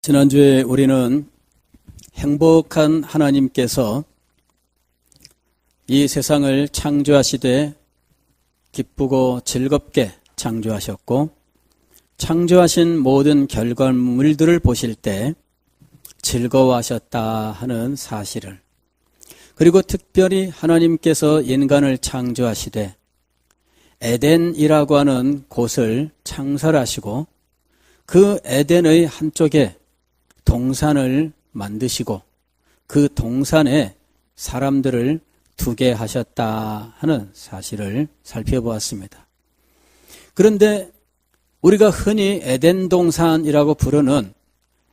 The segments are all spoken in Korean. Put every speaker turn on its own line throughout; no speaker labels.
지난주에 우리는 행복한 하나님께서 이 세상을 창조하시되 기쁘고 즐겁게 창조하셨고, 창조하신 모든 결과물들을 보실 때 즐거워하셨다 하는 사실을, 그리고 특별히 하나님께서 인간을 창조하시되 에덴이라고 하는 곳을 창설하시고 그 에덴의 한쪽에 동산을 만드시고 그 동산에 사람들을 두게 하셨다 하는 사실을 살펴보았습니다. 그런데 우리가 흔히 에덴 동산이라고 부르는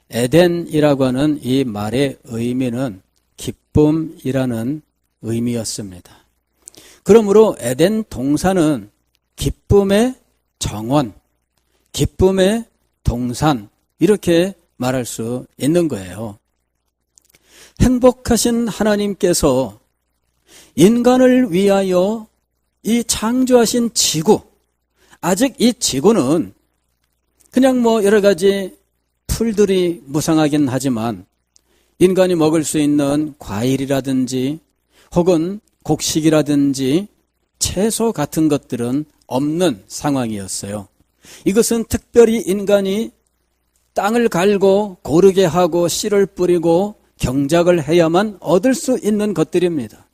에덴이라고 하는 이 말의 의미는 기쁨이라는 의미였습니다. 그러므로 에덴 동산은 기쁨의 정원, 기쁨의 동산, 이렇게 말할 수 있는 거예요. 행복하신 하나님께서 인간을 위하여 이 창조하신 지구, 아직 이 지구는 그냥 여러 가지 풀들이 무성하긴 하지만 인간이 먹을 수 있는 과일이라든지 혹은 곡식이라든지 채소 같은 것들은 없는 상황이었어요. 이것은 특별히 인간이 땅을 갈고 고르게 하고 씨를 뿌리고 경작을 해야만 얻을 수 있는 것들입니다.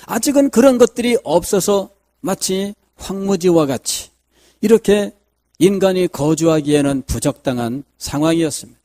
아직은 그런 것들이 없어서 마치 황무지와 같이 이렇게 인간이 거주하기에는 부적당한 상황이었습니다.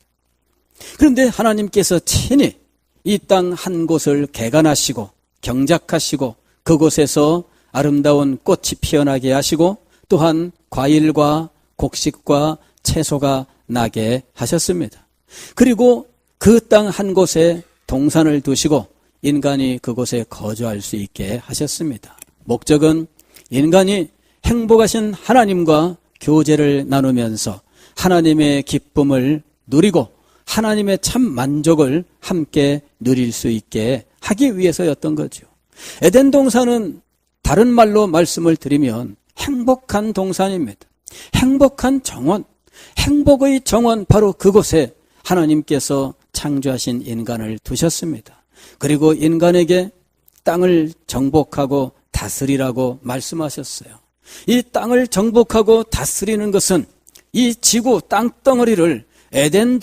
그런데 하나님께서 친히 이 땅 한 곳을 개간하시고 경작하시고 그곳에서 아름다운 꽃이 피어나게 하시고 또한 과일과 곡식과 채소가 나게 하셨습니다. 그리고 그 땅 한 곳에 동산을 두시고 인간이 그곳에 거주할 수 있게 하셨습니다. 목적은 인간이 행복하신 하나님과 교제를 나누면서 하나님의 기쁨을 누리고 하나님의 참 만족을 함께 누릴 수 있게 하기 위해서였던 거죠. 에덴 동산은 다른 말로 말씀을 드리면 행복한 동산입니다. 행복한 정원, 행복의 정원, 바로 그곳에 하나님께서 창조하신 인간을 두셨습니다. 그리고 인간에게 땅을 정복하고 다스리라고 말씀하셨어요. 이 땅을 정복하고 다스리는 것은 이 지구 땅덩어리를 에덴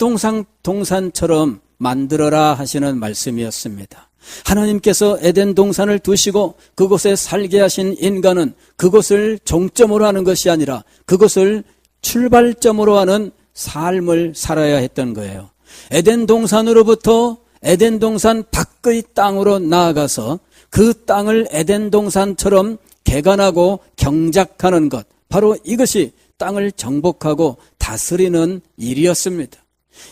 동산처럼 만들어라 하시는 말씀이었습니다. 하나님께서 에덴 동산을 두시고 그곳에 살게 하신 인간은 그곳을 종점으로 하는 것이 아니라 그곳을 출발점으로 하는 삶을 살아야 했던 거예요. 에덴 동산으로부터 에덴 동산 밖의 땅으로 나아가서 그 땅을 에덴 동산처럼 개간하고 경작하는 것, 바로 이것이 땅을 정복하고 다스리는 일이었습니다.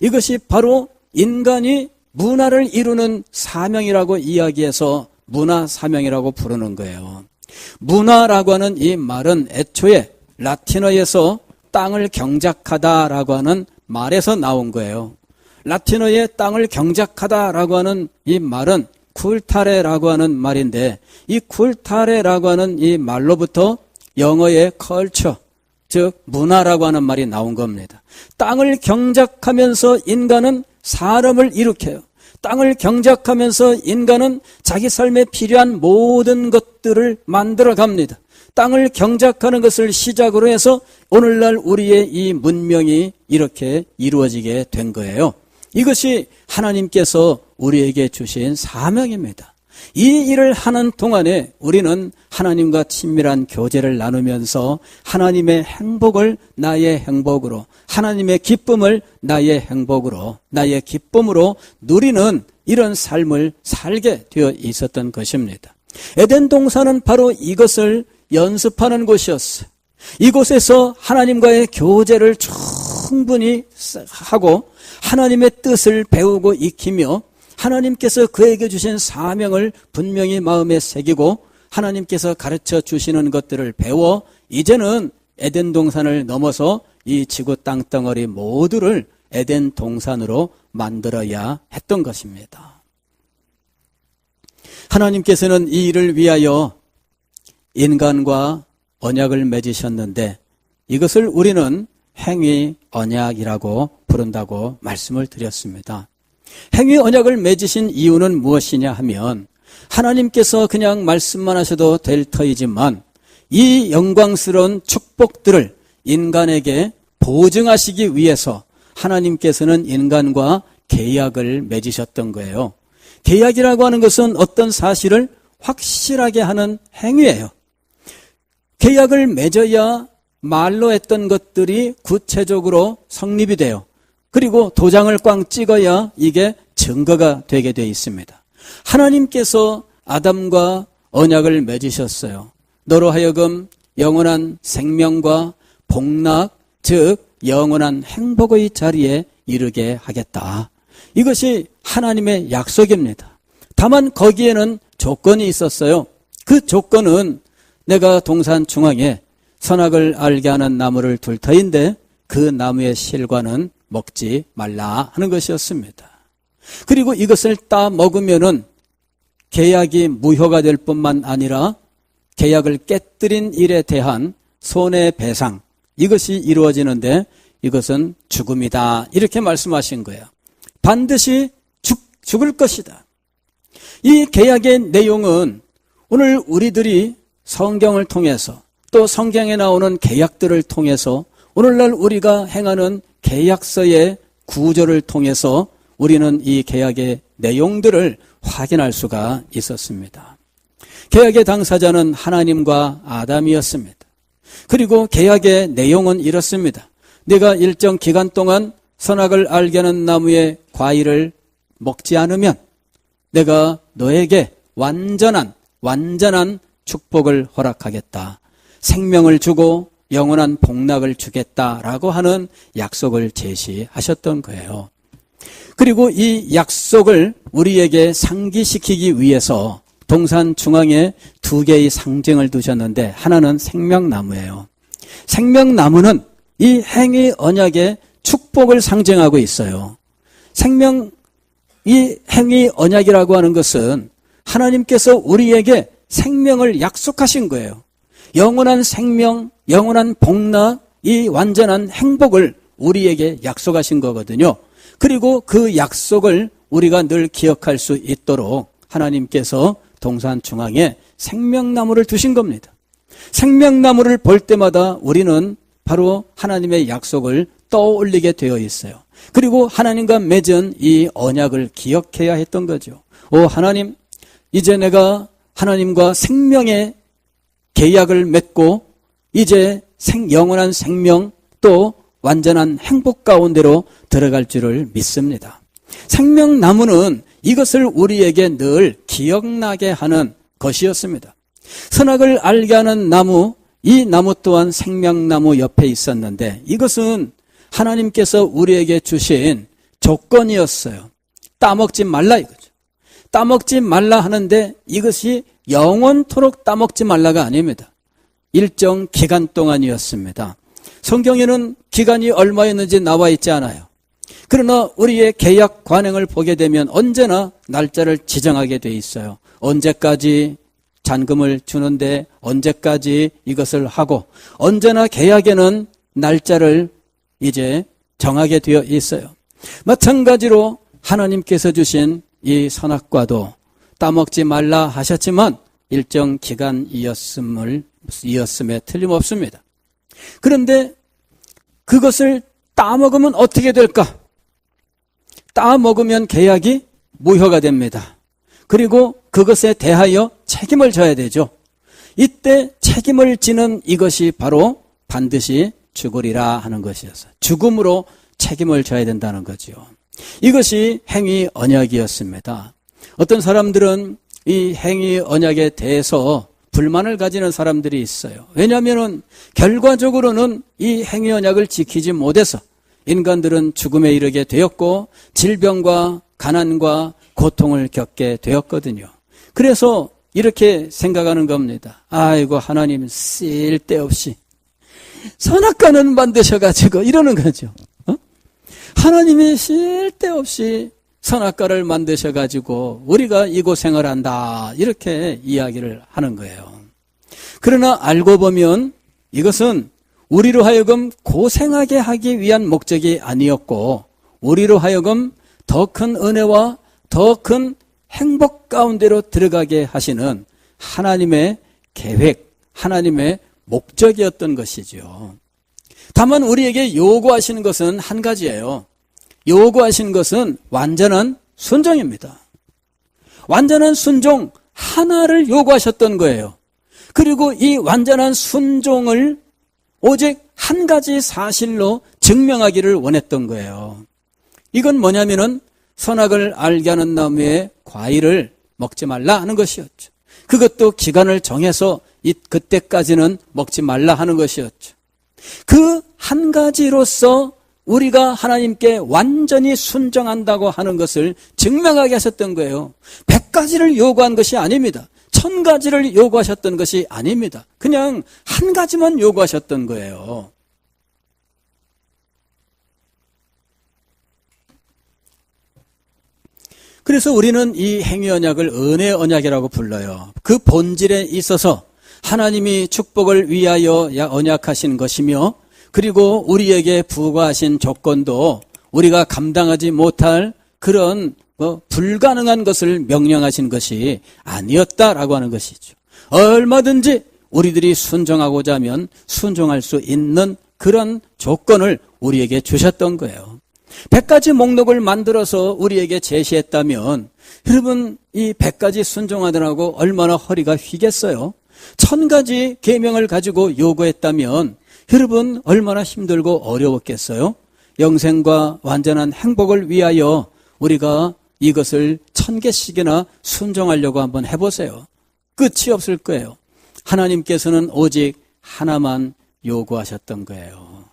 이것이 바로 인간이 문화를 이루는 사명이라고 이야기해서 문화 사명이라고 부르는 거예요. 문화라고 하는 이 말은 애초에 라틴어에서 땅을 경작하다라고 하는 말에서 나온 거예요. 라틴어의 땅을 경작하다라고 하는 이 말은 쿨타레라고 하는 말인데, 이 쿨타레라고 하는 이 말로부터 영어의 culture, 즉 문화라고 하는 말이 나온 겁니다. 땅을 경작하면서 인간은 사람을 일으켜요. 땅을 경작하면서 인간은 자기 삶에 필요한 모든 것들을 만들어 갑니다. 땅을 경작하는 것을 시작으로 해서 오늘날 우리의 이 문명이 이렇게 이루어지게 된 거예요. 이것이 하나님께서 우리에게 주신 사명입니다. 이 일을 하는 동안에 우리는 하나님과 친밀한 교제를 나누면서 하나님의 행복을 나의 행복으로, 하나님의 기쁨을 나의 행복으로, 나의 기쁨으로 누리는 이런 삶을 살게 되어 있었던 것입니다. 에덴 동산은 바로 이것을 연습하는 곳이었어요. 이곳에서 하나님과의 교제를 충분히 하고 하나님의 뜻을 배우고 익히며 하나님께서 그에게 주신 사명을 분명히 마음에 새기고 하나님께서 가르쳐 주시는 것들을 배워 이제는 에덴 동산을 넘어서 이 지구 땅덩어리 모두를 에덴 동산으로 만들어야 했던 것입니다. 하나님께서는 이 일을 위하여 인간과 언약을 맺으셨는데 이것을 우리는 행위 언약이라고 부른다고 말씀을 드렸습니다. 행위 언약을 맺으신 이유는 무엇이냐 하면 하나님께서 그냥 말씀만 하셔도 될 터이지만 이 영광스러운 축복들을 인간에게 보증하시기 위해서 하나님께서는 인간과 계약을 맺으셨던 거예요. 계약이라고 하는 것은 어떤 사실을 확실하게 하는 행위예요. 계약을 맺어야 말로 했던 것들이 구체적으로 성립이 돼요. 그리고 도장을 꽝 찍어야 이게 증거가 되게 돼 있습니다. 하나님께서 아담과 언약을 맺으셨어요. 너로 하여금 영원한 생명과 복락, 즉 영원한 행복의 자리에 이르게 하겠다. 이것이 하나님의 약속입니다. 다만 거기에는 조건이 있었어요. 그 조건은 내가 동산 중앙에 선악을 알게 하는 나무를 둘 터인데 그 나무의 실과는 먹지 말라 하는 것이었습니다. 그리고 이것을 따 먹으면은 계약이 무효가 될 뿐만 아니라 계약을 깨뜨린 일에 대한 손해배상, 이것이 이루어지는데 이것은 죽음이다, 이렇게 말씀하신 거예요. 반드시 죽을 것이다. 이 계약의 내용은 오늘 우리들이 성경을 통해서 또 성경에 나오는 계약들을 통해서 오늘날 우리가 행하는 계약서의 구조를 통해서 우리는 이 계약의 내용들을 확인할 수가 있었습니다. 계약의 당사자는 하나님과 아담이었습니다. 그리고 계약의 내용은 이렇습니다. 네가 일정 기간 동안 선악을 알게 하는 나무의 과일을 먹지 않으면 내가 너에게 완전한 축복을 허락하겠다. 생명을 주고 영원한 복락을 주겠다라고 하는 약속을 제시하셨던 거예요. 그리고 이 약속을 우리에게 상기시키기 위해서 동산 중앙에 두 개의 상징을 두셨는데 하나는 생명나무예요. 생명나무는 이 행위 언약의 축복을 상징하고 있어요. 이 행위 언약이라고 하는 것은 하나님께서 우리에게 생명을 약속하신 거예요. 영원한 생명, 영원한 복락, 이 완전한 행복을 우리에게 약속하신 거거든요. 그리고 그 약속을 우리가 늘 기억할 수 있도록 하나님께서 동산 중앙에 생명나무를 두신 겁니다. 생명나무를 볼 때마다 우리는 바로 하나님의 약속을 떠올리게 되어 있어요. 그리고 하나님과 맺은 이 언약을 기억해야 했던 거죠. 오 하나님, 이제 내가 하나님과 생명의 계약을 맺고 이제 영원한 생명 또 완전한 행복 가운데로 들어갈 줄을 믿습니다. 생명나무는 이것을 우리에게 늘 기억나게 하는 것이었습니다. 선악을 알게 하는 나무, 이 나무 또한 생명나무 옆에 있었는데 이것은 하나님께서 우리에게 주신 조건이었어요. 따먹지 말라 이거죠. 따먹지 말라 하는데 이것이 영원토록 따먹지 말라가 아닙니다. 일정 기간 동안이었습니다. 성경에는 기간이 얼마였는지 나와 있지 않아요. 그러나 우리의 계약 관행을 보게 되면 언제나 날짜를 지정하게 돼 있어요. 언제까지 잔금을 주는데 언제까지 이것을 하고 언제나 계약에는 날짜를 이제 정하게 되어 있어요. 마찬가지로 하나님께서 주신 이 선악과도 따먹지 말라 하셨지만 일정 기간이었음에 틀림없습니다. 그런데 그것을 따먹으면 어떻게 될까? 따먹으면 계약이 무효가 됩니다. 그리고 그것에 대하여 책임을 져야 되죠. 이때 책임을 지는 이것이 바로 반드시 죽으리라 하는 것이었어요. 죽음으로 책임을 져야 된다는 거죠. 이것이 행위 언약이었습니다. 어떤 사람들은 이 행위 언약에 대해서 불만을 가지는 사람들이 있어요. 왜냐하면 결과적으로는 이 행위 언약을 지키지 못해서 인간들은 죽음에 이르게 되었고 질병과 가난과 고통을 겪게 되었거든요. 그래서 이렇게 생각하는 겁니다. 아이고 하나님 쓸데없이 선악과는 만드셔가지고 이러는 거죠. 하나님이 쓸데없이 선악과를 만드셔가지고 우리가 이 고생을 한다 이렇게 이야기를 하는 거예요. 그러나 알고 보면 이것은 우리로 하여금 고생하게 하기 위한 목적이 아니었고 우리로 하여금 더 큰 은혜와 더 큰 행복 가운데로 들어가게 하시는 하나님의 계획, 하나님의 목적이었던 것이죠. 다만 우리에게 요구하시는 것은 한 가지예요. 요구하시는 것은 완전한 순종입니다. 완전한 순종 하나를 요구하셨던 거예요. 그리고 이 완전한 순종을 오직 한 가지 사실로 증명하기를 원했던 거예요. 이건 뭐냐면은 선악을 알게 하는 나무의 과일을 먹지 말라 하는 것이었죠. 그것도 기간을 정해서 그때까지는 먹지 말라 하는 것이었죠. 그 한 가지로서 우리가 하나님께 완전히 순종한다고 하는 것을 증명하게 하셨던 거예요. 100가지를 요구한 것이 아닙니다. 1000가지를 요구하셨던 것이 아닙니다. 그냥 한 가지만 요구하셨던 거예요. 그래서 우리는 이 행위 언약을 은혜 언약이라고 불러요. 그 본질에 있어서 하나님이 축복을 위하여 언약하신 것이며 그리고 우리에게 부과하신 조건도 우리가 감당하지 못할 그런 불가능한 것을 명령하신 것이 아니었다라고 하는 것이죠. 얼마든지 우리들이 순종하고자 하면 순종할 수 있는 그런 조건을 우리에게 주셨던 거예요. 100가지 목록을 만들어서 우리에게 제시했다면 여러분 이 100가지 순종하느라고 얼마나 허리가 휘겠어요. 1000가지 계명을 가지고 요구했다면 여러분 얼마나 힘들고 어려웠겠어요. 영생과 완전한 행복을 위하여 우리가 이것을 1000개씩이나 순종하려고 한번 해보세요. 끝이 없을 거예요. 하나님께서는 오직 하나만 요구하셨던 거예요.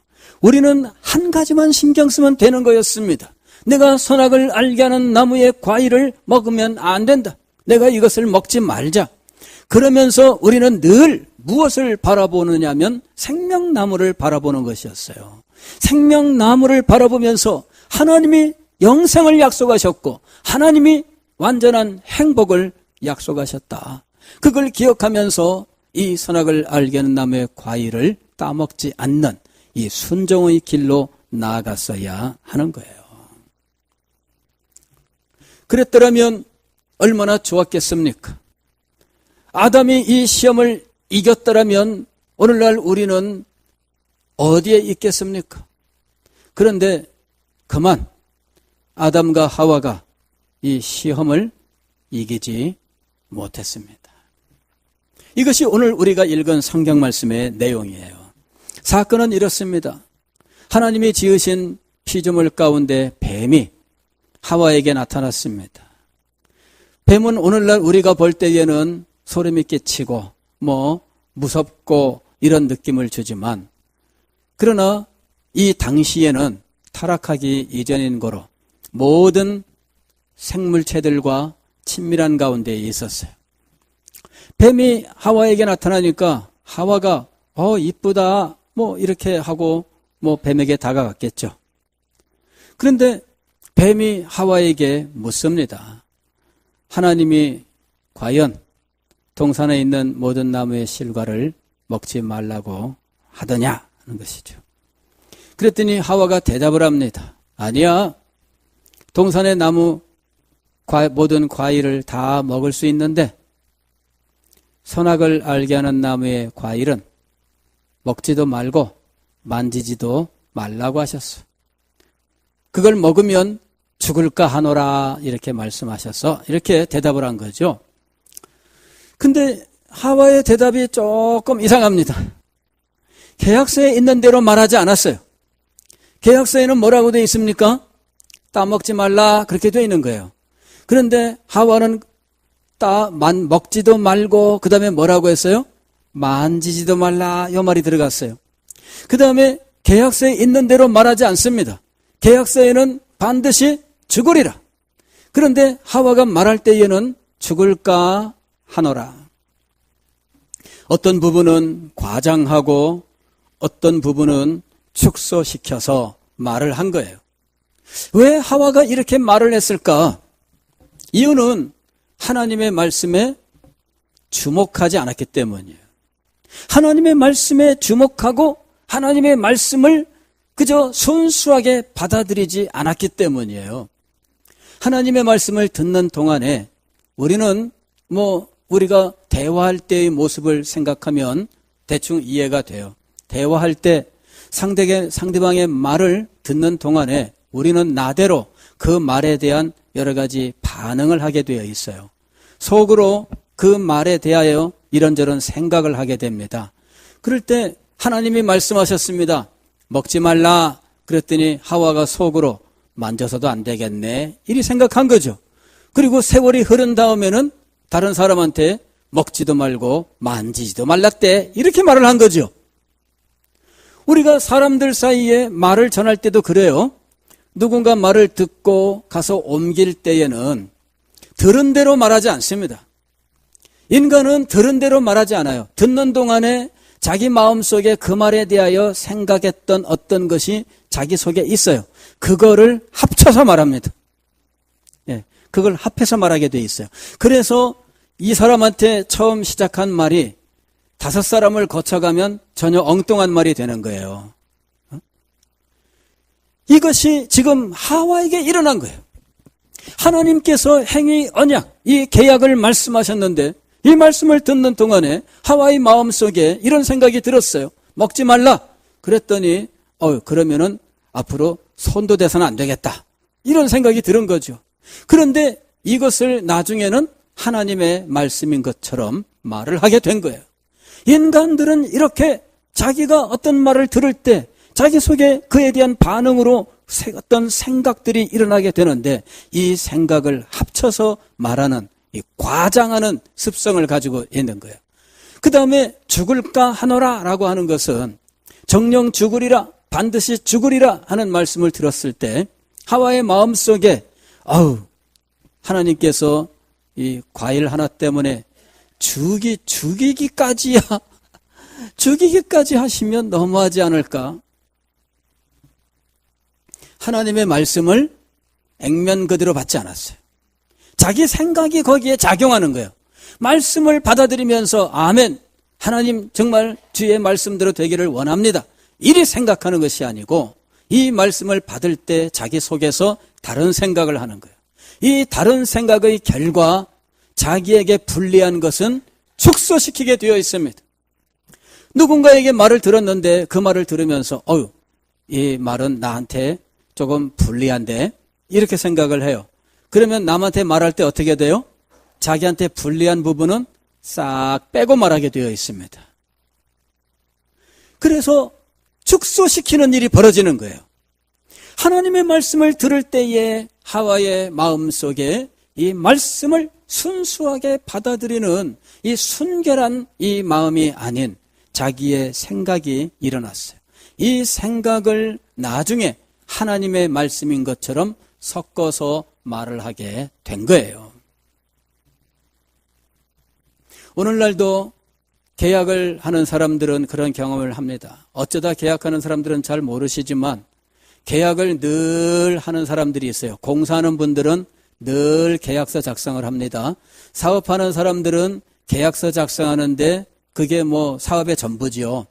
우리는 한 가지만 신경 쓰면 되는 거였습니다. 내가 선악을 알게 하는 나무의 과일을 먹으면 안 된다. 내가 이것을 먹지 말자. 그러면서 우리는 늘 무엇을 바라보느냐면 생명나무를 바라보는 것이었어요. 생명나무를 바라보면서 하나님이 영생을 약속하셨고 하나님이 완전한 행복을 약속하셨다. 그걸 기억하면서 이 선악을 알게 하는 나무의 과일을 따먹지 않는 이 순종의 길로 나아갔어야 하는 거예요. 그랬더라면 얼마나 좋았겠습니까? 아담이 이 시험을 이겼더라면 오늘날 우리는 어디에 있겠습니까? 그런데 그만 아담과 하와가 이 시험을 이기지 못했습니다. 이것이 오늘 우리가 읽은 성경 말씀의 내용이에요. 사건은 이렇습니다. 하나님이 지으신 피조물 가운데 뱀이 하와에게 나타났습니다. 뱀은 오늘날 우리가 볼 때에는 소름이 끼치고 무섭고 이런 느낌을 주지만 그러나 이 당시에는 타락하기 이전인 거로 모든 생물체들과 친밀한 가운데 있었어요. 뱀이 하와에게 나타나니까 하와가 이쁘다 이렇게 하고 뱀에게 다가갔겠죠. 그런데 뱀이 하와에게 묻습니다. 하나님이 과연 동산에 있는 모든 나무의 실과를 먹지 말라고 하더냐 하는 것이죠. 그랬더니 하와가 대답을 합니다. 아니야. 동산의 나무 모든 과일을 다 먹을 수 있는데 선악을 알게 하는 나무의 과일은 먹지도 말고 만지지도 말라고 하셨어. 그걸 먹으면 죽을까 하노라 이렇게 말씀하셔서 이렇게 대답을 한 거죠. 근데 하와의 대답이 조금 이상합니다. 계약서에 있는 대로 말하지 않았어요. 계약서에는 뭐라고 되어 있습니까? 따먹지 말라 그렇게 되어 있는 거예요. 그런데 하와는 먹지도 말고 그 다음에 뭐라고 했어요? 만지지도 말라 이 말이 들어갔어요. 그 다음에 계약서에 있는 대로 말하지 않습니다. 계약서에는 반드시 죽으리라. 그런데 하와가 말할 때에는 죽을까 하노라. 어떤 부분은 과장하고 어떤 부분은 축소시켜서 말을 한 거예요. 왜 하와가 이렇게 말을 했을까? 이유는 하나님의 말씀에 주목하지 않았기 때문이에요. 하나님의 말씀에 주목하고 하나님의 말씀을 그저 순수하게 받아들이지 않았기 때문이에요. 하나님의 말씀을 듣는 동안에 우리는 우리가 대화할 때의 모습을 생각하면 대충 이해가 돼요. 대화할 때 상대방의 말을 듣는 동안에 우리는 나대로 그 말에 대한 여러 가지 반응을 하게 되어 있어요. 속으로 그 말에 대하여 이런저런 생각을 하게 됩니다. 그럴 때 하나님이 말씀하셨습니다. 먹지 말라. 그랬더니 하와가 속으로 만져서도 안 되겠네. 이리 생각한 거죠. 그리고 세월이 흐른 다음에는 다른 사람한테 먹지도 말고 만지지도 말랐대. 이렇게 말을 한 거죠. 우리가 사람들 사이에 말을 전할 때도 그래요. 누군가 말을 듣고 가서 옮길 때에는 들은 대로 말하지 않습니다. 인간은 들은 대로 말하지 않아요. 듣는 동안에 자기 마음속에 그 말에 대하여 생각했던 어떤 것이 자기 속에 있어요. 그거를 합쳐서 말합니다. 그걸 합해서 말하게 돼 있어요. 그래서 이 사람한테 처음 시작한 말이 5사람을 거쳐가면 전혀 엉뚱한 말이 되는 거예요. 이것이 지금 하와에게 일어난 거예요. 하나님께서 행위 언약, 이 계약을 말씀하셨는데 이 말씀을 듣는 동안에 하와의 마음속에 이런 생각이 들었어요. 먹지 말라. 그랬더니 그러면은 앞으로 손도 대서는 안 되겠다. 이런 생각이 들은 거죠. 그런데 이것을 나중에는 하나님의 말씀인 것처럼 말을 하게 된 거예요. 인간들은 이렇게 자기가 어떤 말을 들을 때 자기 속에 그에 대한 반응으로 어떤 생각들이 일어나게 되는데 이 생각을 합쳐서 말하는 이 과장하는 습성을 가지고 있는 거예요. 그 다음에 죽을까 하노라 라고 하는 것은 정령 죽으리라, 반드시 죽으리라 하는 말씀을 들었을 때 하와의 마음속에 하나님께서 이 과일 하나 때문에 죽이기까지야 죽이기까지 하시면 너무하지 않을까? 하나님의 말씀을 액면 그대로 받지 않았어요. 자기 생각이 거기에 작용하는 거예요. 말씀을 받아들이면서 아멘, 하나님 정말 주의 말씀대로 되기를 원합니다. 이리 생각하는 것이 아니고 이 말씀을 받을 때 자기 속에서 다른 생각을 하는 거예요. 이 다른 생각의 결과 자기에게 불리한 것은 축소시키게 되어 있습니다. 누군가에게 말을 들었는데 그 말을 들으면서 이 말은 나한테 조금 불리한데 이렇게 생각을 해요. 그러면 남한테 말할 때 어떻게 돼요? 자기한테 불리한 부분은 싹 빼고 말하게 되어 있습니다. 그래서 축소시키는 일이 벌어지는 거예요. 하나님의 말씀을 들을 때에 하와의 마음속에 이 말씀을 순수하게 받아들이는 이 순결한 이 마음이 아닌 자기의 생각이 일어났어요. 이 생각을 나중에 하나님의 말씀인 것처럼 섞어서 말을 하게 된 거예요. 오늘날도 계약을 하는 사람들은 그런 경험을 합니다. 어쩌다 계약하는 사람들은 잘 모르시지만 계약을 늘 하는 사람들이 있어요. 공사하는 분들은 늘 계약서 작성을 합니다. 사업하는 사람들은 계약서 작성하는데 그게 사업의 전부지요.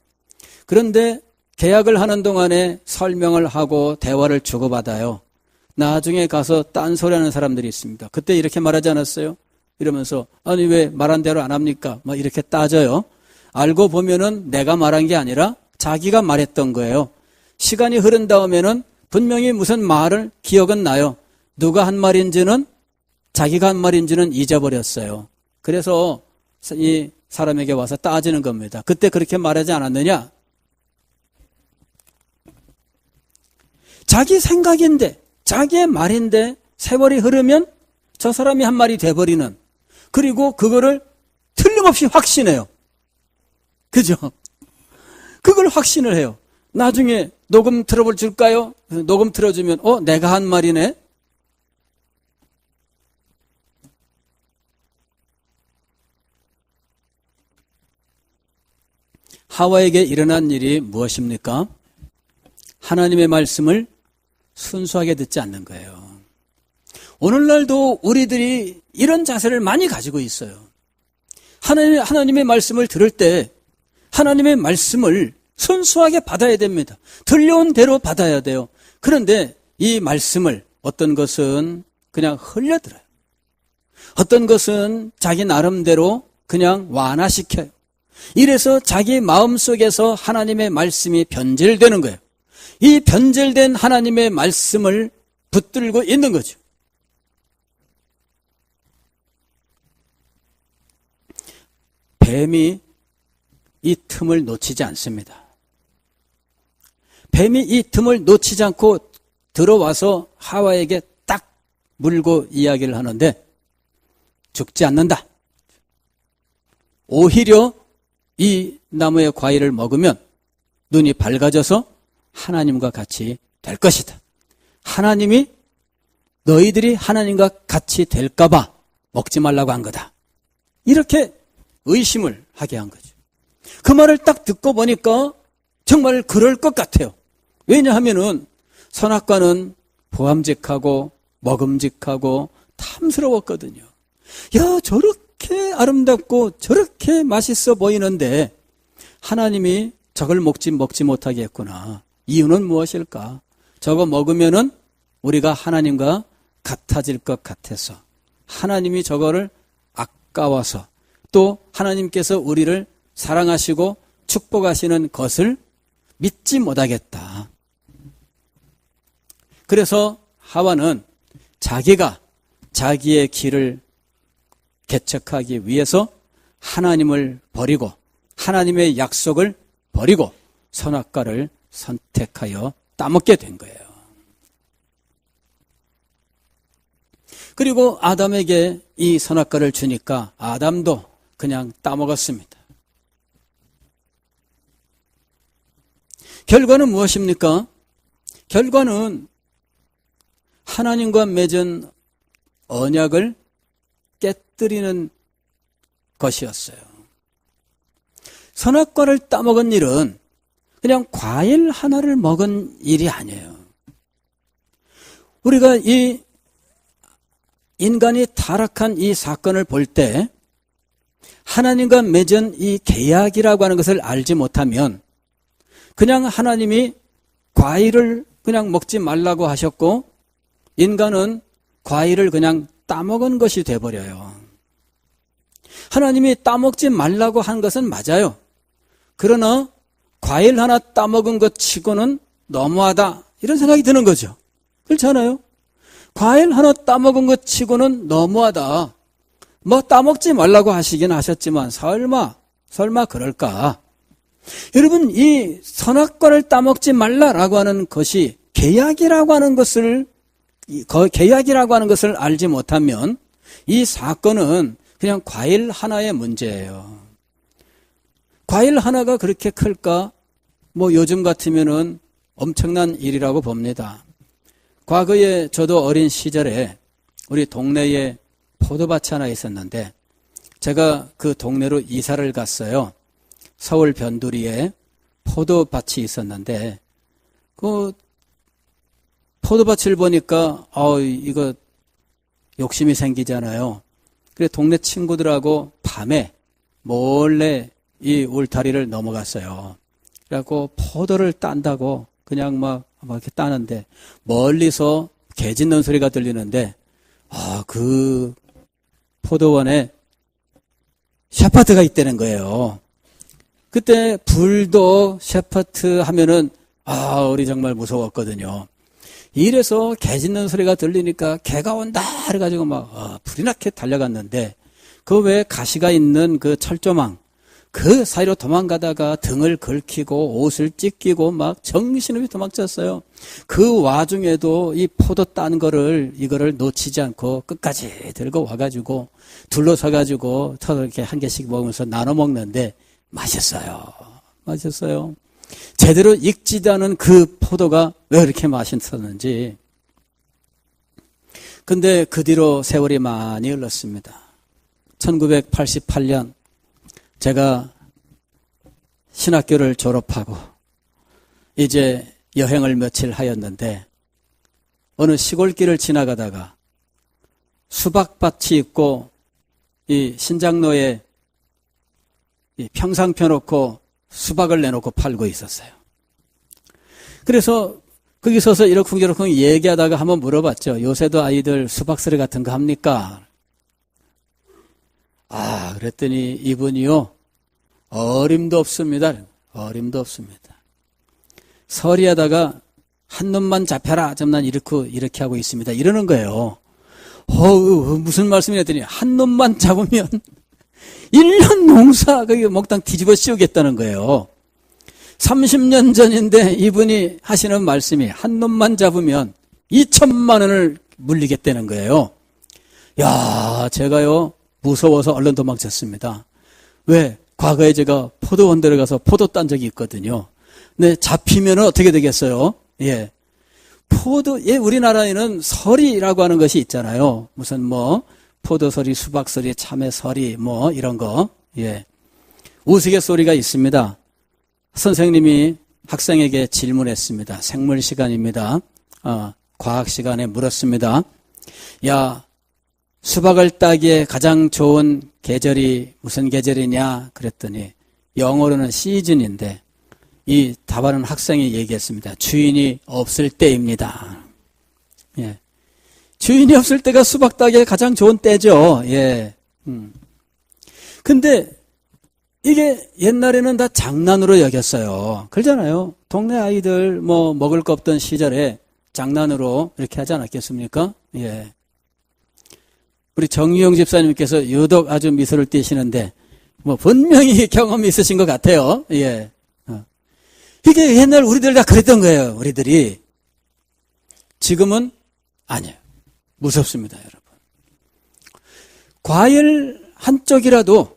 그런데 계약을 하는 동안에 설명을 하고 대화를 주고받아요. 나중에 가서 딴소리하는 사람들이 있습니다. 그때 이렇게 말하지 않았어요? 이러면서 아니 왜 말한 대로 안 합니까? 이렇게 따져요. 알고 보면은 내가 말한 게 아니라 자기가 말했던 거예요. 시간이 흐른 다음에는 분명히 무슨 말을 기억은 나요. 누가 한 말인지는 자기가 한 말인지는 잊어버렸어요. 그래서 이 사람에게 와서 따지는 겁니다. 그때 그렇게 말하지 않았느냐? 자기 생각인데 자기의 말인데 세월이 흐르면 저 사람이 한 말이 돼버리는, 그리고 그거를 틀림없이 확신해요. 그죠? 그걸 확신을 해요. 나중에 녹음 틀어볼 줄까요? 녹음 틀어주면 내가 한 말이네. 하와에게 일어난 일이 무엇입니까? 하나님의 말씀을 순수하게 듣지 않는 거예요. 오늘날도 우리들이 이런 자세를 많이 가지고 있어요. 하나님의 말씀을 들을 때 하나님의 말씀을 순수하게 받아야 됩니다. 들려온 대로 받아야 돼요. 그런데 이 말씀을 어떤 것은 그냥 흘려들어요. 어떤 것은 자기 나름대로 그냥 완화시켜요. 이래서 자기 마음속에서 하나님의 말씀이 변질되는 거예요. 이 변질된 하나님의 말씀을 붙들고 있는 거죠. 뱀이 이 틈을 놓치지 않습니다. 뱀이 이 틈을 놓치지 않고 들어와서 하와에게 딱 물고 이야기를 하는데 죽지 않는다. 오히려 이 나무의 과일을 먹으면 눈이 밝아져서 하나님과 같이 될 것이다. 하나님이 너희들이 하나님과 같이 될까 봐 먹지 말라고 한 거다. 이렇게 의심을 하게 한 거죠. 그 말을 딱 듣고 보니까 정말 그럴 것 같아요. 왜냐하면은 선악과는 보암직하고 먹음직하고 탐스러웠거든요. 야, 저렇게 아름답고 저렇게 맛있어 보이는데 하나님이 저걸 먹지 못하게 했구나. 이유는 무엇일까? 저거 먹으면은 우리가 하나님과 같아질 것 같아서, 하나님이 저거를 아까워서, 또 하나님께서 우리를 사랑하시고 축복하시는 것을 믿지 못하겠다. 그래서 하와는 자기가 자기의 길을 개척하기 위해서 하나님을 버리고 하나님의 약속을 버리고 선악과를 선택하여 따먹게 된 거예요. 그리고 아담에게 이 선악과를 주니까 아담도 그냥 따먹었습니다. 결과는 무엇입니까? 결과는 하나님과 맺은 언약을 깨뜨리는 것이었어요. 선악과를 따먹은 일은 그냥 과일 하나를 먹은 일이 아니에요. 우리가 이 인간이 타락한 이 사건을 볼 때 하나님과 맺은 이 계약이라고 하는 것을 알지 못하면 그냥 하나님이 과일을 그냥 먹지 말라고 하셨고 인간은 과일을 그냥 따먹은 것이 돼버려요. 하나님이 따먹지 말라고 한 것은 맞아요. 그러나 과일 하나 따먹은 것 치고는 너무하다 이런 생각이 드는 거죠. 그렇지 않아요? 과일 하나 따먹은 것 치고는 너무하다. 뭐 따먹지 말라고 하시긴 하셨지만 설마 그럴까? 여러분, 이 선악과를 따먹지 말라라고 하는 것이 계약이라고 하는 것을 알지 못하면 이 사건은 그냥 과일 하나의 문제예요. 과일 하나가 그렇게 클까? 뭐 요즘 같으면은 엄청난 일이라고 봅니다. 과거에 저도 어린 시절에 우리 동네에 포도밭이 하나 있었는데 제가 그 동네로 이사를 갔어요. 서울 변두리에 포도밭이 있었는데 그 포도밭을 보니까 이거 욕심이 생기잖아요. 그래서 동네 친구들하고 밤에 몰래 이 울타리를 넘어갔어요. 그래갖고 포도를 딴다고 그냥 막 이렇게 따는데 멀리서 개 짖는 소리가 들리는데 그 포도원에 셰퍼드가 있다는 거예요. 그때 불도 셰퍼드 하면은 우리 정말 무서웠거든요. 이래서 개 짖는 소리가 들리니까 개가 온다 그래가지고 막 불이 나게 달려갔는데 그 외에 가시가 있는 그 철조망 그 사이로 도망가다가 등을 긁히고 옷을 찢기고 막 정신없이 도망쳤어요. 그 와중에도 이 포도 딴 이거를 놓치지 않고 끝까지 들고 와가지고 둘러서가지고 이렇게 한 개씩 먹으면서 나눠 먹는데 맛있어요. 제대로 익지도 않은 그 포도가 왜 이렇게 맛있었는지. 근데 그 뒤로 세월이 많이 흘렀습니다. 1988년 제가 신학교를 졸업하고 이제 여행을 며칠 하였는데 어느 시골길을 지나가다가 수박밭이 있고 이 신장로에 이 평상 펴놓고 수박을 내놓고 팔고 있었어요. 그래서 거기 서서 이러쿵저러쿵 얘기하다가 한번 물어봤죠. 요새도 아이들 수박쓰리 같은 거 합니까? 그랬더니 이분이요, 어림도 없습니다. 어림도 없습니다. 서리하다가 한 놈만 잡혀라. 좀 난 이렇게 하고 있습니다. 이러는 거예요. 무슨 말씀이냐 했더니 한 놈만 잡으면 1년 농사 거기 몽땅 뒤집어 씌우겠다는 거예요. 30년 전인데 이분이 하시는 말씀이 한 놈만 잡으면 2천만 원을 물리겠다는 거예요. 야, 제가요 무서워서 얼른 도망쳤습니다. 왜? 과거에 제가 포도원 들어가서 포도 딴 적이 있거든요. 근데 잡히면 어떻게 되겠어요? 예. 우리나라에는 서리라고 하는 것이 있잖아요. 무슨 포도서리, 수박서리, 참외서리, 이런 거. 예. 우스갯소리가 있습니다. 선생님이 학생에게 질문했습니다. 생물 시간입니다. 과학 시간에 물었습니다. 야, 수박을 따기에 가장 좋은 계절이 무슨 계절이냐? 그랬더니 영어로는 시즌인데 이 답하는 학생이 얘기했습니다. 주인이 없을 때입니다. 예. 주인이 없을 때가 수박 따기에 가장 좋은 때죠. 예. 근데 이게 옛날에는 다 장난으로 여겼어요. 그러잖아요. 동네 아이들 먹을 거 없던 시절에 장난으로 이렇게 하지 않았겠습니까? 예. 우리 정유영 집사님께서 유독 아주 미소를 띠시는데 분명히 경험이 있으신 것 같아요. 예. 이게 옛날 우리들 다 그랬던 거예요. 우리들이. 지금은 아니에요. 무섭습니다, 여러분. 과일 한 쪽이라도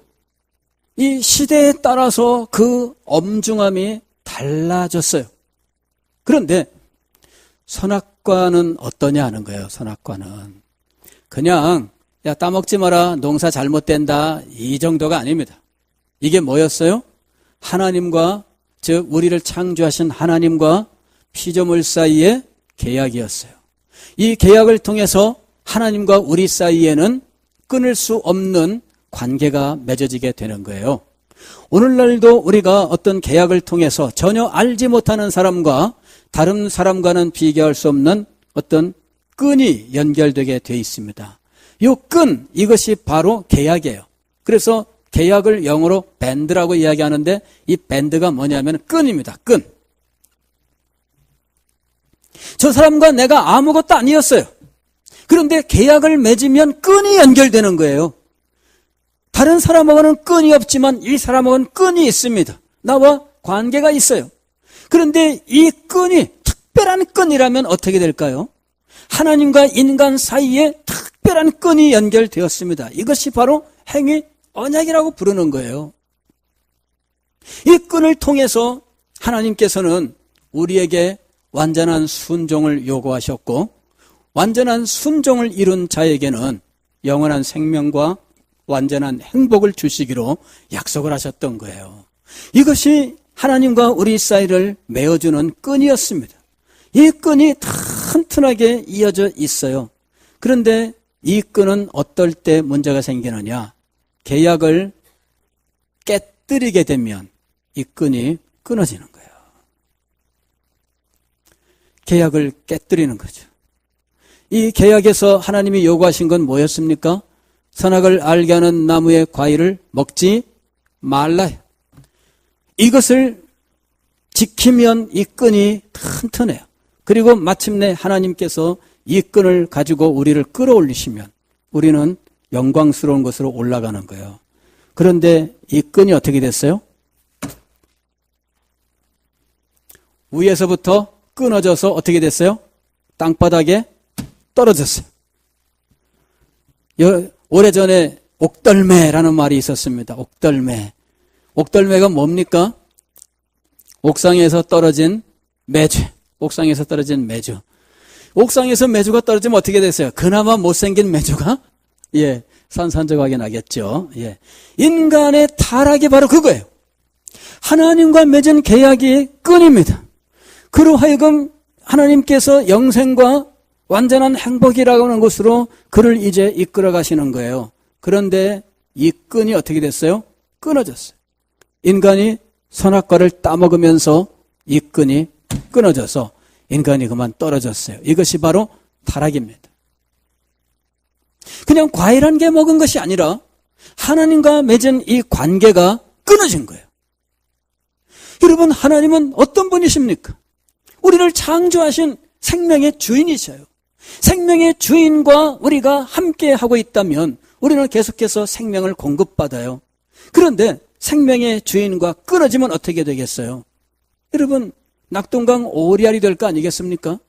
이 시대에 따라서 그 엄중함이 달라졌어요. 그런데 선악과는 어떠냐 하는 거예요. 선악과는 그냥 야, 따먹지 마라, 농사 잘못된다, 이 정도가 아닙니다. 이게 뭐였어요? 하나님과, 즉 우리를 창조하신 하나님과 피조물 사이의 계약이었어요. 이 계약을 통해서 하나님과 우리 사이에는 끊을 수 없는 관계가 맺어지게 되는 거예요. 오늘날도 우리가 어떤 계약을 통해서 전혀 알지 못하는 사람과 다른 사람과는 비교할 수 없는 어떤 끈이 연결되게 돼 있습니다. 이 끈, 이것이 바로 계약이에요. 그래서 계약을 영어로 밴드라고 이야기하는데 이 밴드가 뭐냐면 끈입니다. 끈. 저 사람과 내가 아무것도 아니었어요. 그런데 계약을 맺으면 끈이 연결되는 거예요. 다른 사람하고는 끈이 없지만 이 사람하고는 끈이 있습니다. 나와 관계가 있어요. 그런데 이 끈이 특별한 끈이라면 어떻게 될까요? 하나님과 인간 사이에 특별한 끈이 연결되었습니다. 이것이 바로 행위 언약이라고 부르는 거예요. 이 끈을 통해서 하나님께서는 우리에게 완전한 순종을 요구하셨고 완전한 순종을 이룬 자에게는 영원한 생명과 완전한 행복을 주시기로 약속을 하셨던 거예요. 이것이 하나님과 우리 사이를 메어주는 끈이었습니다. 이 끈이 튼튼하게 이어져 있어요. 그런데 이 끈은 어떨 때 문제가 생기느냐? 계약을 깨뜨리게 되면 이 끈이 끊어지는 거예요. 계약을 깨뜨리는 거죠. 이 계약에서 하나님이 요구하신 건 뭐였습니까? 선악을 알게 하는 나무의 과일을 먹지 말라. 이것을 지키면 이 끈이 튼튼해요. 그리고 마침내 하나님께서 이 끈을 가지고 우리를 끌어올리시면 우리는 영광스러운 곳으로 올라가는 거예요. 그런데 이 끈이 어떻게 됐어요? 위에서부터 끊어져서 어떻게 됐어요? 땅바닥에 떨어졌어요. 오래전에 옥덜매라는 말이 있었습니다. 옥덜매. 옥덜매가 뭡니까? 옥상에서 떨어진 매주. 옥상에서 떨어진 매주. 옥상에서 매주가 떨어지면 어떻게 됐어요? 그나마 못생긴 매주가 산산조각이 나겠죠. 인간의 타락이 바로 그거예요. 하나님과 맺은 계약이 끈입니다. 그로 하여금 하나님께서 영생과 완전한 행복이라고 하는 것으로 그를 이제 이끌어 가시는 거예요. 그런데 이 끈이 어떻게 됐어요? 끊어졌어요. 인간이 선악과를 따먹으면서 이 끈이 끊어져서 인간이 그만 떨어졌어요. 이것이 바로 타락입니다. 그냥 과일 한 개 먹은 것이 아니라 하나님과 맺은 이 관계가 끊어진 거예요. 여러분, 하나님은 어떤 분이십니까? 우리를 창조하신 생명의 주인이셔요. 생명의 주인과 우리가 함께 하고 있다면 우리는 계속해서 생명을 공급받아요. 그런데 생명의 주인과 끊어지면 어떻게 되겠어요? 여러분, 낙동강 오리알이 될 거 아니겠습니까?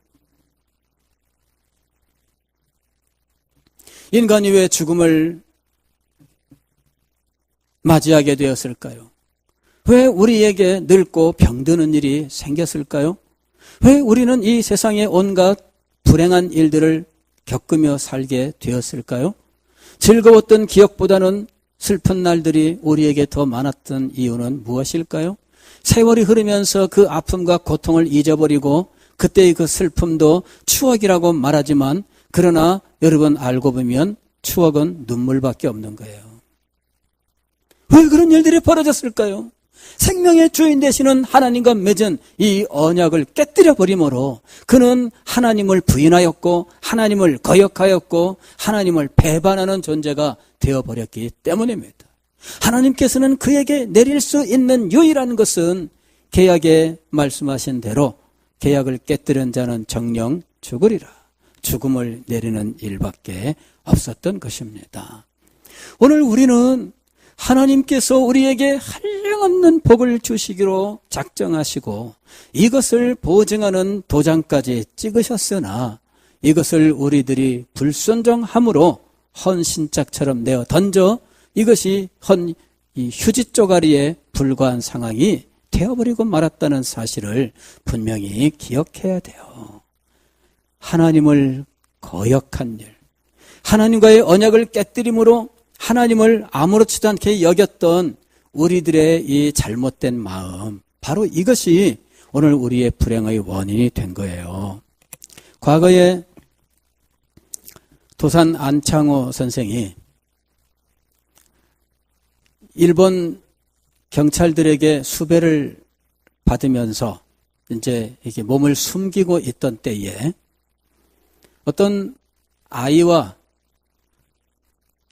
인간이 왜 죽음을 맞이하게 되었을까요? 왜 우리에게 늙고 병드는 일이 생겼을까요? 왜 우리는 이 세상의 온갖 불행한 일들을 겪으며 살게 되었을까요? 즐거웠던 기억보다는 슬픈 날들이 우리에게 더 많았던 이유는 무엇일까요? 세월이 흐르면서 그 아픔과 고통을 잊어버리고 그때의 그 슬픔도 추억이라고 말하지만 그러나 여러분 알고 보면 추억은 눈물밖에 없는 거예요. 왜 그런 일들이 벌어졌을까요? 생명의 주인 되시는 하나님과 맺은 이 언약을 깨뜨려 버림으로 그는 하나님을 부인하였고 하나님을 거역하였고 하나님을 배반하는 존재가 되어버렸기 때문입니다. 하나님께서는 그에게 내릴 수 있는 유일한 것은 계약에 말씀하신 대로 계약을 깨뜨린 자는 정령 죽으리라. 죽음을 내리는 일밖에 없었던 것입니다. 오늘 우리는 하나님께서 우리에게 한량없는 복을 주시기로 작정하시고 이것을 보증하는 도장까지 찍으셨으나 이것을 우리들이 불순종함으로 헌신짝처럼 내어 던져 이것이 이 휴지 쪼가리에 불과한 상황이 되어버리고 말았다는 사실을 분명히 기억해야 돼요. 하나님을 거역한 일, 하나님과의 언약을 깨뜨림으로 하나님을 아무렇지도 않게 여겼던 우리들의 이 잘못된 마음, 바로 이것이 오늘 우리의 불행의 원인이 된 거예요. 과거에 도산 안창호 선생이 일본 경찰들에게 수배를 받으면서 이제 이게 몸을 숨기고 있던 때에 어떤 아이와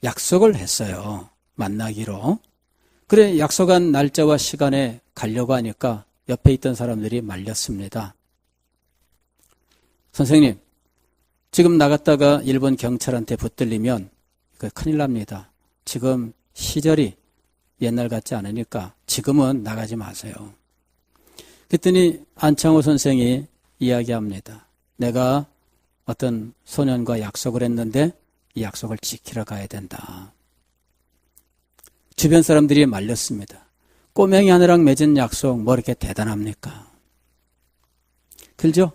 약속을 했어요. 만나기로. 그래 약속한 날짜와 시간에 가려고 하니까 옆에 있던 사람들이 말렸습니다. 선생님, 지금 나갔다가 일본 경찰한테 붙들리면 큰일 납니다. 지금 시절이 옛날 같지 않으니까 지금은 나가지 마세요. 그랬더니 안창호 선생이 이야기합니다. 내가 어떤 소년과 약속을 했는데 이 약속을 지키러 가야 된다. 주변 사람들이 말렸습니다. 꼬맹이 하나랑 맺은 약속 뭐 이렇게 대단합니까? 그죠?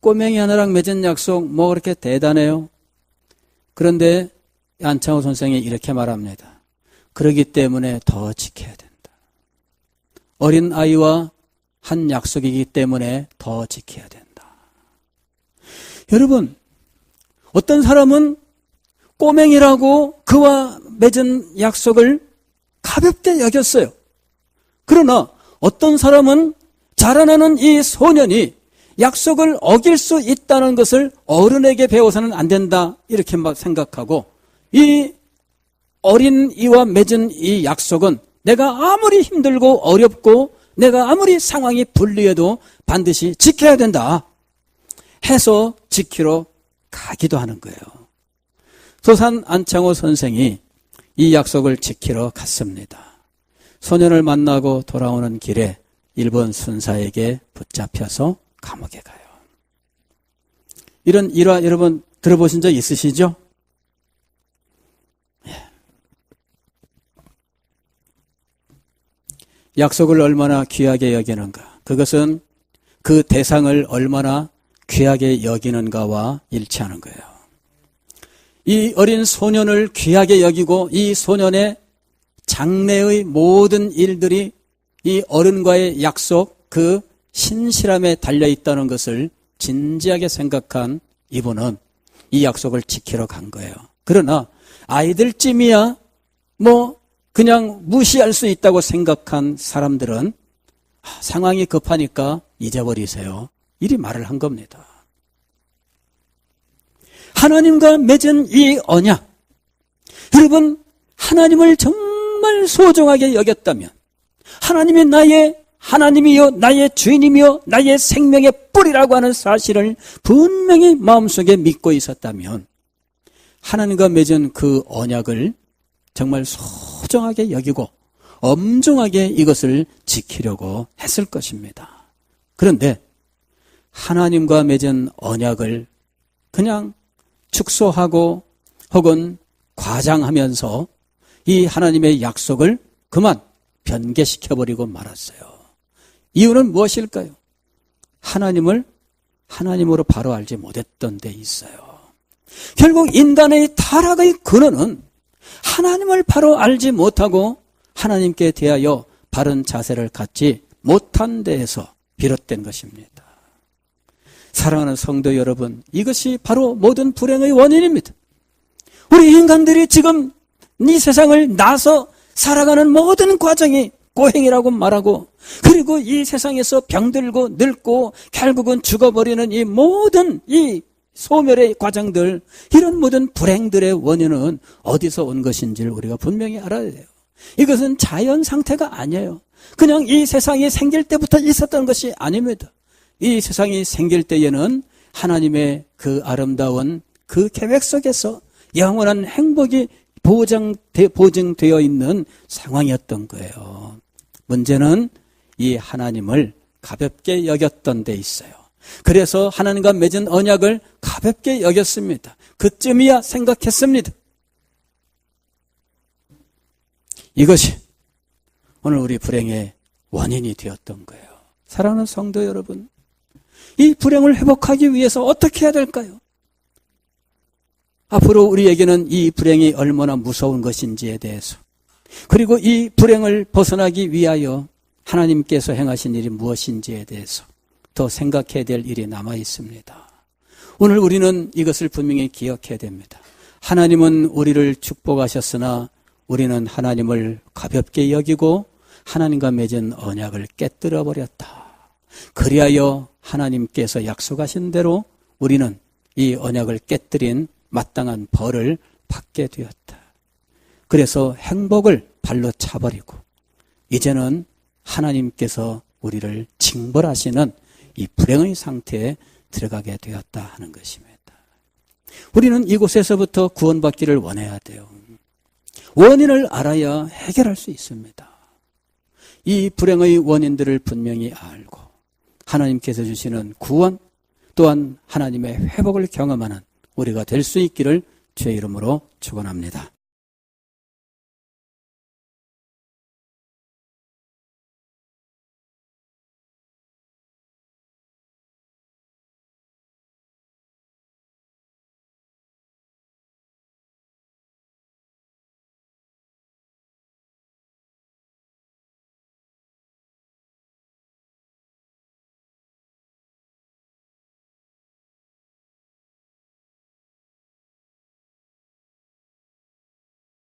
꼬맹이 하나랑 맺은 약속 뭐 그렇게 대단해요? 그런데 안창호 선생이 이렇게 말합니다. 그러기 때문에 더 지켜야 된다. 어린 아이와 한 약속이기 때문에 더 지켜야 된다. 여러분, 어떤 사람은 꼬맹이라고 그와 맺은 약속을 가볍게 여겼어요. 그러나 어떤 사람은 자라나는 이 소년이 약속을 어길 수 있다는 것을 어른에게 배워서는 안 된다 이렇게 막 생각하고 이 어린 이와 맺은 이 약속은 내가 아무리 힘들고 어렵고 내가 아무리 상황이 불리해도 반드시 지켜야 된다 해서 지키러 가기도 하는 거예요. 도산 안창호 선생이 이 약속을 지키러 갔습니다. 소년을 만나고 돌아오는 길에 일본 순사에게 붙잡혀서 감옥에 가요. 이런 일화 여러분 들어보신 적 있으시죠? 약속을 얼마나 귀하게 여기는가. 그것은 그 대상을 얼마나 귀하게 여기는가와 일치하는 거예요. 이 어린 소년을 귀하게 여기고 이 소년의 장래의 모든 일들이 이 어른과의 약속, 그 신실함에 달려있다는 것을 진지하게 생각한 이분은 이 약속을 지키러 간 거예요. 그러나 아이들쯤이야 뭐 그냥 무시할 수 있다고 생각한 사람들은 상황이 급하니까 잊어버리세요. 이리 말을 한 겁니다. 하나님과 맺은 이 언약, 여러분 하나님을 정말 소중하게 여겼다면, 하나님이요 나의 주인이며 나의 생명의 뿌리라고 하는 사실을 분명히 마음속에 믿고 있었다면 하나님과 맺은 그 언약을 정말 소중하게 여기고 엄중하게 이것을 지키려고 했을 것입니다. 그런데 하나님과 맺은 언약을 그냥 축소하고 혹은 과장하면서 이 하나님의 약속을 그만 변개시켜버리고 말았어요. 이유는 무엇일까요? 하나님을 하나님으로 바로 알지 못했던 데 있어요. 결국 인간의 타락의 근원은 하나님을 바로 알지 못하고 하나님께 대하여 바른 자세를 갖지 못한 데에서 비롯된 것입니다. 사랑하는 성도 여러분, 이것이 바로 모든 불행의 원인입니다. 우리 인간들이 지금 이 세상을 나서 살아가는 모든 과정이 고행이라고 말하고, 그리고 이 세상에서 병들고 늙고 결국은 죽어버리는 이 모든 이 소멸의 과정들, 이런 모든 불행들의 원인은 어디서 온 것인지를 우리가 분명히 알아야 돼요. 이것은 자연 상태가 아니에요. 그냥 이 세상이 생길 때부터 있었던 것이 아닙니다. 이 세상이 생길 때에는 하나님의 그 아름다운 그 계획 속에서 영원한 행복이 보증되어 있는 상황이었던 거예요. 문제는 이 하나님을 가볍게 여겼던 데 있어요. 그래서 하나님과 맺은 언약을 가볍게 여겼습니다. 그쯤이야 생각했습니다. 이것이 오늘 우리 불행의 원인이 되었던 거예요. 사랑하는 성도 여러분, 이 불행을 회복하기 위해서 어떻게 해야 될까요? 앞으로 우리에게는 이 불행이 얼마나 무서운 것인지에 대해서, 그리고 이 불행을 벗어나기 위하여 하나님께서 행하신 일이 무엇인지에 대해서 더 생각해야 될 일이 남아 있습니다. 오늘 우리는 이것을 분명히 기억해야 됩니다. 하나님은 우리를 축복하셨으나 우리는 하나님을 가볍게 여기고 하나님과 맺은 언약을 깨뜨려 버렸다. 그리하여 하나님께서 약속하신 대로 우리는 이 언약을 깨뜨린 마땅한 벌을 받게 되었다. 그래서 행복을 발로 차버리고 이제는 하나님께서 우리를 징벌하시는 이 불행의 상태에 들어가게 되었다 하는 것입니다. 우리는 이곳에서부터 구원받기를 원해야 돼요. 원인을 알아야 해결할 수 있습니다. 이 불행의 원인들을 분명히 알고 하나님께서 주시는 구원, 또한 하나님의 회복을 경험하는 우리가 될 수 있기를 주의 이름으로 축원합니다.